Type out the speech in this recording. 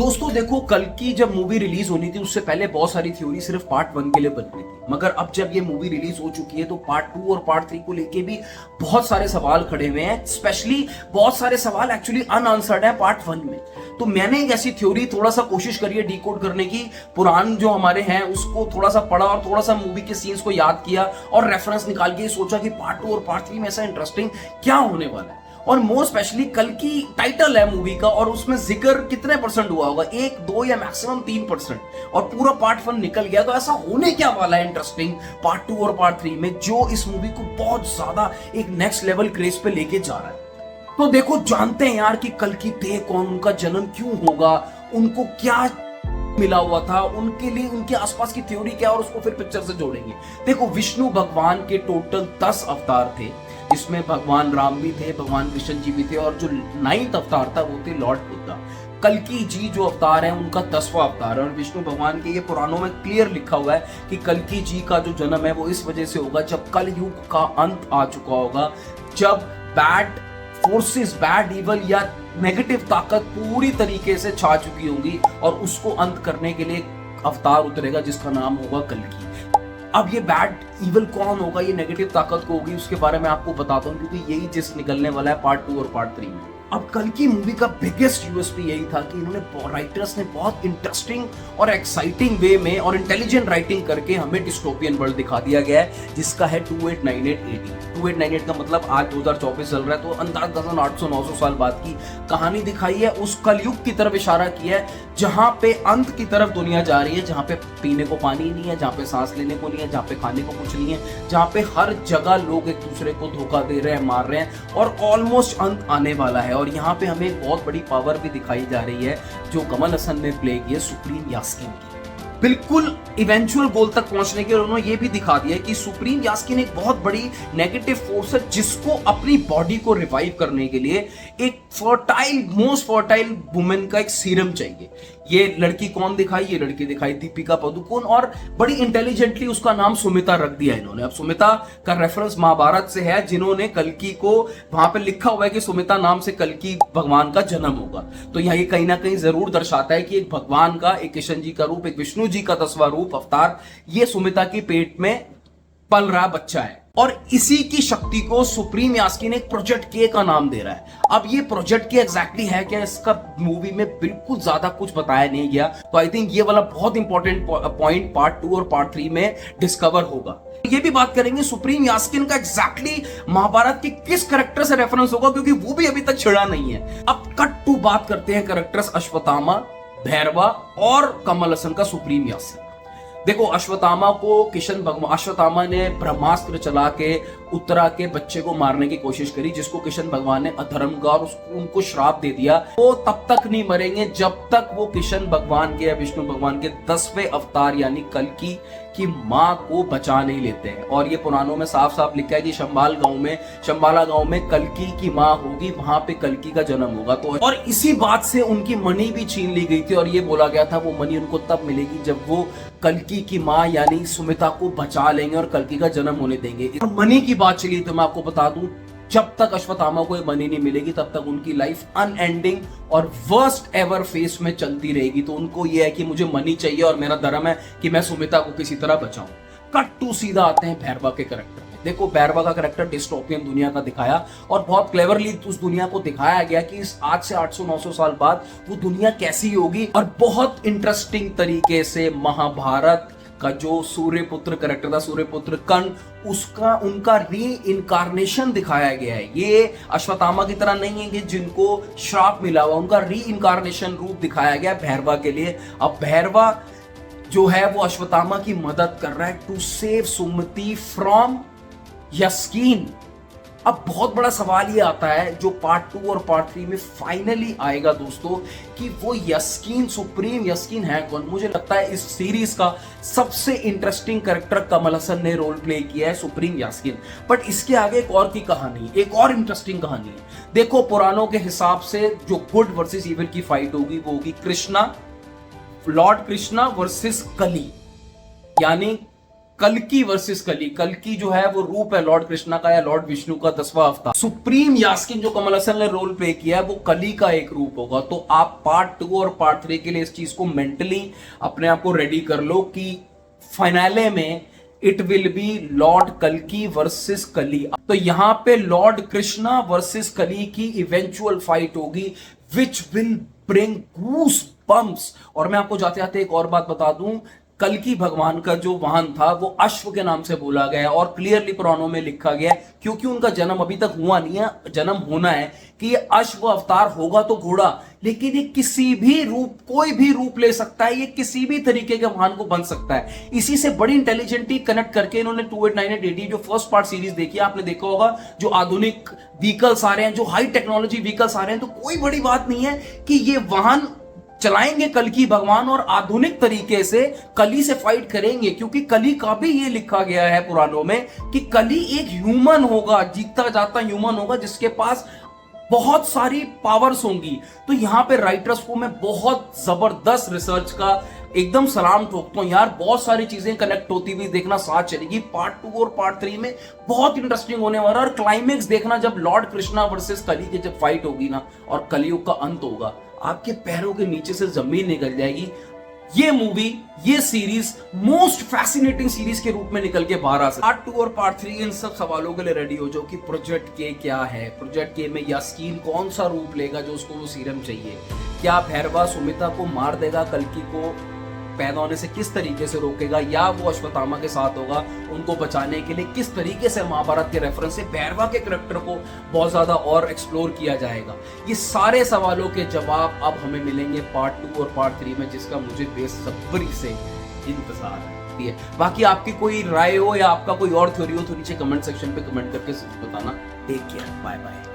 दोस्तों देखो, कल की जब मूवी रिलीज होनी थी उससे पहले बहुत सारी थ्योरी सिर्फ पार्ट 1 के लिए बन रही थी, मगर अब जब ये मूवी रिलीज हो चुकी है तो पार्ट 2 और पार्ट 3 को लेके भी बहुत सारे सवाल खड़े हुए हैं। स्पेशली बहुत सारे सवाल एक्चुअली अनआंसर्ड हैं पार्ट 1 में। तो मैंने एक ऐसी थ्योरी थोड़ा सा कोशिश करी है डिकोड करने की, पुरान जो हमारे हैं उसको थोड़ा सा पढ़ा और थोड़ा सा मूवी के सीन्स को याद किया और रेफरेंस निकाल के सोचा कि पार्ट 2 और पार्ट 3 में ऐसा इंटरेस्टिंग क्या होने वाला है। और मोर स्पेशली कल की टाइटल है मूवी का और उसमें जिक्र कितने परसेंट हुआ होगा, 1, 2 या मैक्सिमम 3%, और पूरा पार्ट 1 निकल गया। तो ऐसा होने क्या वाला है इंटरेस्टिंग पार्ट 2 और पार्ट 3 में, जो इस मूवी को बहुत ज्यादा एक नेक्स्ट लेवल क्रेज पे लेके जा रहा है। तो देखो, जानते हैं यार कि कल की थे कौन, उनका जन्म क्यों होगा, उनको क्या मिला हुआ था, उनके लिए उनके आसपास की थ्योरी क्या, और उसको फिर पिक्चर से जोड़ेंगे। देखो, विष्णु भगवान के टोटल 10 अवतार थे, जिसमें भगवान राम भी थे, भगवान कृष्ण जी भी थे, और जो 9th अवतार था वो थे लॉर्ड बुद्धा। कल्कि जी जो अवतार है उनका 10वां अवतार है, और विष्णु भगवान के ये पुराणों में क्लियर लिखा हुआ है कि कल्कि जी का जो जन्म है वो इस वजह से होगा जब कल युग का अंत आ चुका होगा, जब बैड फोर्सेस, बैड इवल या नेगेटिव ताकत पूरी तरीके से छा चुकी होगी, और उसको अंत करने के लिए एक अवतार उतरेगा जिसका नाम होगा कल्कि। अब ये बैड इवल कौन होगा, ये नेगेटिव ताकत को होगी, उसके बारे में आपको बताता हूँ, क्योंकि यही जिस निकलने वाला है पार्ट 2 और पार्ट 3 में। अब कल की मूवी का बिगेस्ट यूएसपी यही था कि इन्होंने राइटर्स ने बहुत इंटरेस्टिंग और एक्साइटिंग वे में और इंटेलिजेंट राइटिंग करके हमें डिस्टोपियन वर्ल्ड दिखा दिया गया है, जिसका है 2898 2898 का मतलब आज 2024 चल रहा है, तो अंदाज 800-900 साल बाद की कहानी दिखाई है। उस कलयुग की तरफ इशारा किया है जहां पे अंत की तरफ दुनिया जा रही है, जहां पे पीने को पानी नहीं है, जहां पे सांस लेने को नहीं है, जहां पे खाने को कुछ नहीं है, जहां पे हर जगह लोग एक दूसरे को धोखा दे रहे हैं, मार रहे हैं, और ऑलमोस्ट अंत आने वाला है। और यहाँ पे हमें एक बहुत बड़ी पावर भी दिखाई जा रही है जो कमल हसन ने प्ले की है, सुप्रीम यास्कीन की, बिल्कुल इवेंचुअल गोल तक पहुंचने के। और उन्होंने ये भी दिखा दिया कि सुप्रीम यास्कीन एक बहुत बड़ी नेगेटिव फोर्स है जिसको अपनी बॉडी को रिवाइव करने के लिए एक फर्टाइल, मोस्ट फर्टाइल वुमेन का एक सीरम चाहिए। ये लड़की कौन दिखाई, ये लड़की दिखाई दीपिका पादुकोण, और बड़ी इंटेलिजेंटली उसका नाम सुमिता रख दिया इन्होंने। अब सुमिता का रेफरेंस महाभारत से है, जिन्होंने कल्कि को वहां पे लिखा हुआ है कि सुमिता नाम से कल्कि भगवान का जन्म होगा। तो यहाँ ये कहीं ना कहीं जरूर दर्शाता है कि एक भगवान का, एक किशन जी का रूप, एक विष्णु जी का 10वां रूप अवतार, ये सुमिता की पेट में पल रहा बच्चा है, और इसी की शक्ति को सुप्रीम यास्कीन एक प्रोजेक्ट के का नाम दे रहा है। अब ये प्रोजेक्ट के एग्जैक्टली है क्या, इसका मूवी में बिल्कुल ज्यादा कुछ बताया नहीं गया। तो आई थिंक ये वाला बहुत इंपॉर्टेंट पॉइंट पार्ट 2 और पार्ट 3 में डिस्कवर होगा। ये भी बात करेंगे सुप्रीम यास्कीन का एग्जैक्टली महाभारत के किस कैरेक्टर से रेफरेंस होगा, क्योंकि वो भी अभी तक छिड़ा नहीं है। अब कट टू बात करते हैं कैरेक्टर्स अश्वत्थामा, भैरवा और कमल हसन का सुप्रीम यास्कीन। देखो, अश्वत्थामा को किशन भगवान, अश्वत्थामा ने ब्रह्मास्त्र चला के उत्तरा के बच्चे को मारने की कोशिश करी, जिसको किशन भगवान ने अधर्म का और उनको श्राप दे दिया। वो तब तक नहीं मरेंगे जब तक वो किशन भगवान के या विष्णु भगवान के 10वें अवतार यानी कल्कि की माँ को बचा नहीं लेते हैं। और ये पुराणों में साफ साफ लिखा है कि शंबाला गांव में कल्कि की माँ होगी, वहां पे कल्कि का जन्म होगा। तो और इसी बात से उनकी मणि भी छीन ली गई थी, और ये बोला गया था वो मणि उनको तब मिलेगी जब वो कल्कि की माँ यानी सुमिता को बचा लेंगे और कल्कि का जन्म होने देंगे। मणि की बात चली तो मैं आपको बता दूं, जब तक अश्वत्थामा को मनी नहीं मिलेगी तब तक उनकी लाइफ अनएंडिंग और वर्स्ट एवर फेस में चलती रहेगी। तो उनको यह है कि मुझे मनी चाहिए और मेरा धर्म है कि मैं सुमिता को किसी तरह बचाऊं। कट टू सीधा आते हैं भैरवा के कैरेक्टर में। देखो, भैरवा का कैरेक्टर डिस्टोपियन दुनिया का दिखाया, और बहुत क्लेवरली उस दुनिया को दिखाया गया कि इस आज से 800-900 साल बाद वो दुनिया कैसी होगी। और बहुत इंटरेस्टिंग तरीके से महाभारत का जो सूर्यपुत्र कैरेक्टर था, सूर्यपुत्र कर्ण, उसका उनका री इनकारनेशन दिखाया गया है। ये अश्वत्थामा की तरह नहीं है कि जिनको श्राप मिला हुआ, उनका री इनकारनेशन रूप दिखाया गया भैरवा के लिए। अब भैरवा जो है वो अश्वत्थामा की मदद कर रहा है टू सेव सुमति फ्रॉम यास्कीन। अब बहुत बड़ा सवाल ये आता है जो पार्ट 2 और पार्ट 3 में फाइनली आएगा दोस्तों, कि वो यास्कीन, सुप्रीम यास्कीन है कौन। मुझे लगता है इस सीरीज का सबसे इंटरेस्टिंग कैरेक्टर कमल हसन ने रोल प्ले किया है, सुप्रीम यास्कीन। बट इसके आगे एक और की कहानी, एक और इंटरेस्टिंग कहानी है। देखो, पुराणों के हिसाब से जो गुड वर्सेस इविल की फाइट होगी वो होगी कृष्णा, लॉर्ड कृष्णा वर्सेस कली, यानी कल्कि वर्सेस कली। कल्कि जो है वो रूप है लॉर्ड कृष्णा का या लॉर्ड विष्णु का 10वां अवतार। सुप्रीम यास्किन जो कमल हसन ने रोल प्ले किया है वो कली का एक रूप होगा। तो आप पार्ट 2 और पार्ट 3 के लिए इस चीज को मेंटली अपने आप को रेडी कर लो कि फाइनले में इट विल बी लॉर्ड कल्कि वर्सेस कली। तो यहां पे लॉर्ड कृष्णा वर्सेस कली की इवेंचुअल फाइट होगी which will bring goose bumps. और मैं आपको जाते जाते एक और बात बता दूं, कल्कि भगवान का जो वाहन था वो अश्व के नाम से बोला गया है और क्लियरली पुराणों में लिखा गया है, क्योंकि उनका जन्म अभी तक हुआ नहीं है, जन्म होना है, कि ये अश्व अवतार होगा तो घोड़ा, लेकिन ये किसी भी रूप, कोई भी रूप ले सकता है, ये किसी भी तरीके के वाहन को बन सकता है। इसी से बड़ी इंटेलिजेंटली कनेक्ट करके इन्होंने 2898 जो फर्स्ट पार्ट सीरीज देखी है, आपने देखा होगा, जो आधुनिक व्हीकल्स आ रहे हैं, जो हाई टेक्नोलॉजी व्हीकल्स आ रहे हैं, तो कोई बड़ी बात नहीं है कि ये वाहन चलाएंगे कल्कि भगवान और आधुनिक तरीके से कली से फाइट करेंगे, क्योंकि कली का भी ये लिखा गया है पुराणों में कि कली एक ह्यूमन होगा, जीता जाता ह्यूमन होगा जिसके पास बहुत सारी पावर्स होंगी। तो यहां पे राइटर्स को मैं बहुत जबरदस्त रिसर्च का एकदम सलाम ठोकता हूं यार। बहुत सारी चीजें कनेक्ट होती हुई देखना साथ चलेगी। पार्ट 2 और पार्ट 3 में बहुत इंटरेस्टिंग होने वाला है। और क्लाइमेक्स देखना जब लॉर्ड कृष्णा वर्सेस कली की जब फाइट होगी ना और कलयुग का अंत होगा, आपके पैरों के नीचे से जमीन निकल जाएगी। ये मूवी, ये सीरीज मोस्ट फैसिनेटिंग सीरीज के रूप में निकल के बाहर आ सकती है। पार्ट 2 और पार्ट 3 इन सब सवालों के लिए रेडी हो जाओ कि प्रोजेक्ट के क्या है, प्रोजेक्ट के में यास्कीन कौन सा रूप लेगा जो उसको वो सीरम चाहिए, क्या भैरवा सुमिता को मार देगा, कल्कि को पैदा होने से किस तरीके से रोकेगा, या वो अश्वत्थामा के साथ होगा, उनको बचाने के लिए किस तरीके से महाभारत के रेफरेंस से भैरवा के करैक्टर को बहुत ज्यादा और एक्सप्लोर किया जाएगा। ये सारे सवालों के जवाब अब हमें मिलेंगे पार्ट 2 और पार्ट 3 में, जिसका मुझे बेसब्री से इंतजार है। बाकी आपकी कोई राय हो या आपका कोई और थ्योरी हो तो नीचे कमेंट सेक्शन पे कमेंट करके बताना। Take care, bye bye.